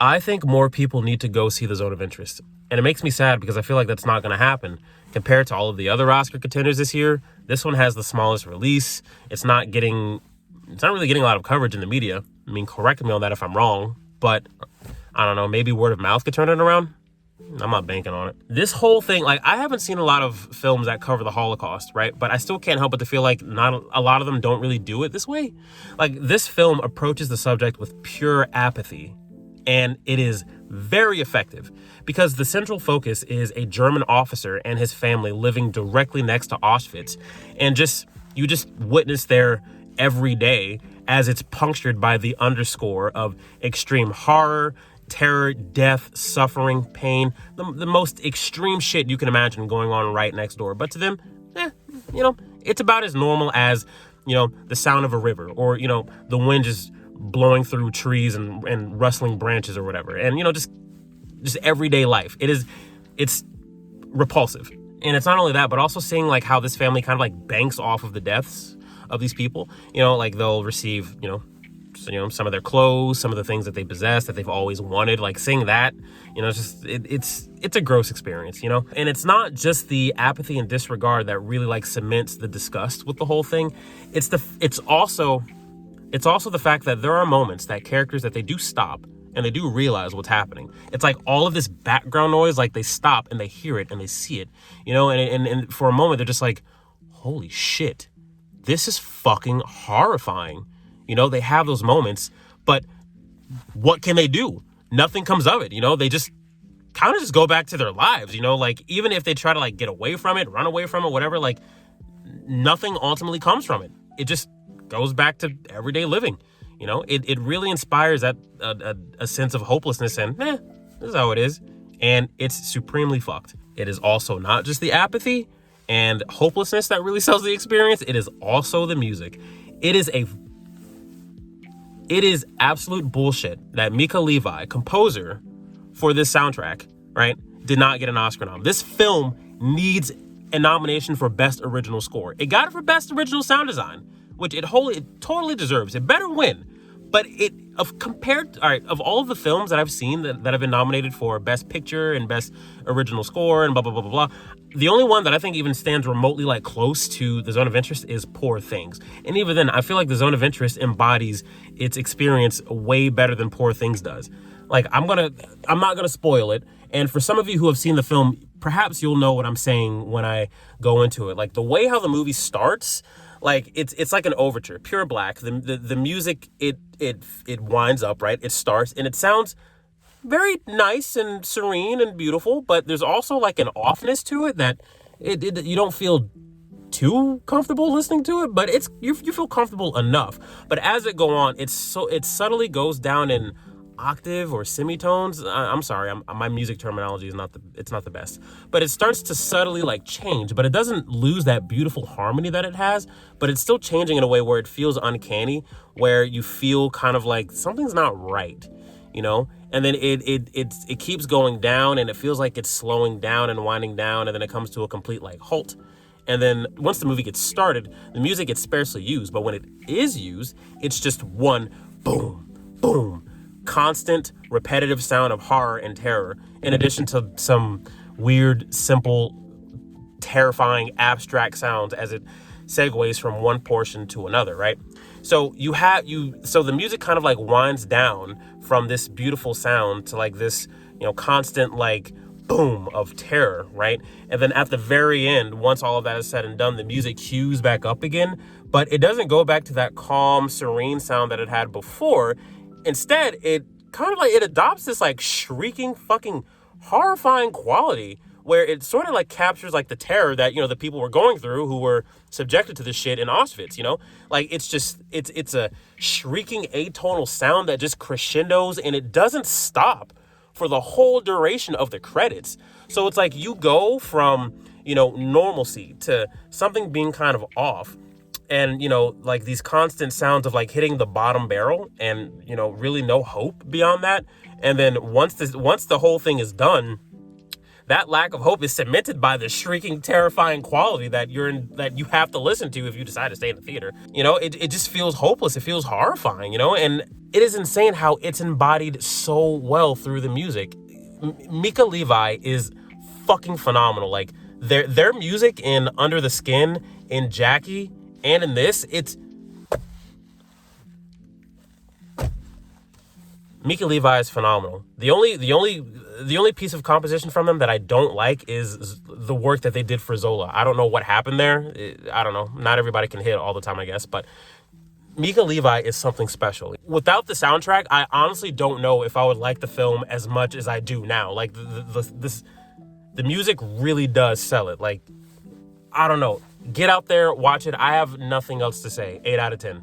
I think more people need to go see The Zone of Interest. And it makes me sad because I feel like that's not going to happen. Compared to all of the other Oscar contenders this year, this one has the smallest release. It's not really getting a lot of coverage in the media. I mean, correct me on that if I'm wrong, but I don't know, maybe word of mouth could turn it around. I'm not banking on it. This whole thing, like, I haven't seen a lot of films that cover the Holocaust, right? But I still can't help but to feel like not a lot of them don't really do it this way. Like, this film approaches the subject with pure apathy, and it is very effective because the central focus is a German officer and his family living directly next to Auschwitz, and you just witness their every day as it's punctured by the underscore of extreme horror, terror, death, suffering, pain, the most extreme shit you can imagine going on right next door. But to them, it's about as normal as, the sound of a river or, the wind just blowing through trees and rustling branches or whatever. And, just everyday life. It's repulsive. And it's not only that, but also seeing like how this family kind of like banks off of the deaths of these people. Like they'll receive, some of their clothes, some of the things that they possess that they've always wanted, like seeing that, it's a gross experience, and it's not just the apathy and disregard that really like cements the disgust with the whole thing. It's also the fact that there are moments that characters that they do stop and they do realize what's happening. It's like all of this background noise, like they stop and they hear it and they see it, and for a moment they're just like, holy shit, this is fucking horrifying. They have those moments, but what can they do? Nothing comes of it. They just kind of just go back to their lives, like even if they try to like get away from it, run away from it, whatever, like nothing ultimately comes from it. It just goes back to everyday living. It really inspires that a sense of hopelessness and this is how it is. And it's supremely fucked. It is also not just the apathy and hopelessness that really sells the experience. It is also the music. It is absolute bullshit that Mika Levi, composer for this soundtrack, right, did not get an Oscar nom. This film needs a nomination for Best Original Score. It got it for Best Original Sound Design, which it totally deserves. It better win. But of all of the films that I've seen that have been nominated for Best Picture and Best Original Score and blah, blah, blah, blah, blah, the only one that I think even stands remotely like close to The Zone of Interest is Poor Things. And even then, I feel like The Zone of Interest embodies its experience way better than Poor Things does. Like, I'm not gonna spoil it. And for some of you who have seen the film, perhaps you'll know what I'm saying when I go into it. Like, the way how the movie starts, like it's like an overture, pure black. The music, it winds up, right? It starts and it sounds very nice and serene and beautiful, but there's also like an offness to it that you don't feel too comfortable listening to it, but you feel comfortable enough. But as it go on, it subtly goes down in octave or semitones. I'm sorry, my music terminology is not the best, but it starts to subtly like change, but it doesn't lose that beautiful harmony that it has, but it's still changing in a way where it feels uncanny, where you feel kind of like something's not right, and then it keeps going down and it feels like it's slowing down and winding down, and then it comes to a complete like halt. And then once the movie gets started, the music gets sparsely used, but when it is used, it's just one boom, boom, constant, repetitive sound of horror and terror, in addition to some weird, simple, terrifying, abstract sounds as it segues from one portion to another, right? So so the music kind of like winds down from this beautiful sound to like this, constant like boom of terror, right? And then at the very end, once all of that is said and done, the music cues back up again, but it doesn't go back to that calm, serene sound that it had before. Instead, it kind of like it adopts this like shrieking, fucking horrifying quality where it sort of like captures like the terror that, the people were going through who were subjected to this shit in Auschwitz, Like it's a shrieking atonal sound that just crescendos and it doesn't stop for the whole duration of the credits. So it's like you go from, normalcy to something being kind of off. And, like these constant sounds of like hitting the bottom barrel and, really no hope beyond that. And then once the whole thing is done, that lack of hope is cemented by the shrieking, terrifying quality that you have to listen to if you decide to stay in the theater. It just feels hopeless. It feels horrifying, and it is insane how it's embodied so well through the music. Mica Levi is fucking phenomenal. Like their music in Under the Skin, in Jackie, and in this, Mica Levi is phenomenal. The only piece of composition from them that I don't like is the work that they did for Zola. I don't know what happened there. I don't know. Not everybody can hit all the time, I guess, but Mica Levi is something special. Without the soundtrack, I honestly don't know if I would like the film as much as I do now. Like the music really does sell it. Like, I don't know. Get out there, watch it. I have nothing else to say. 8 out of 10.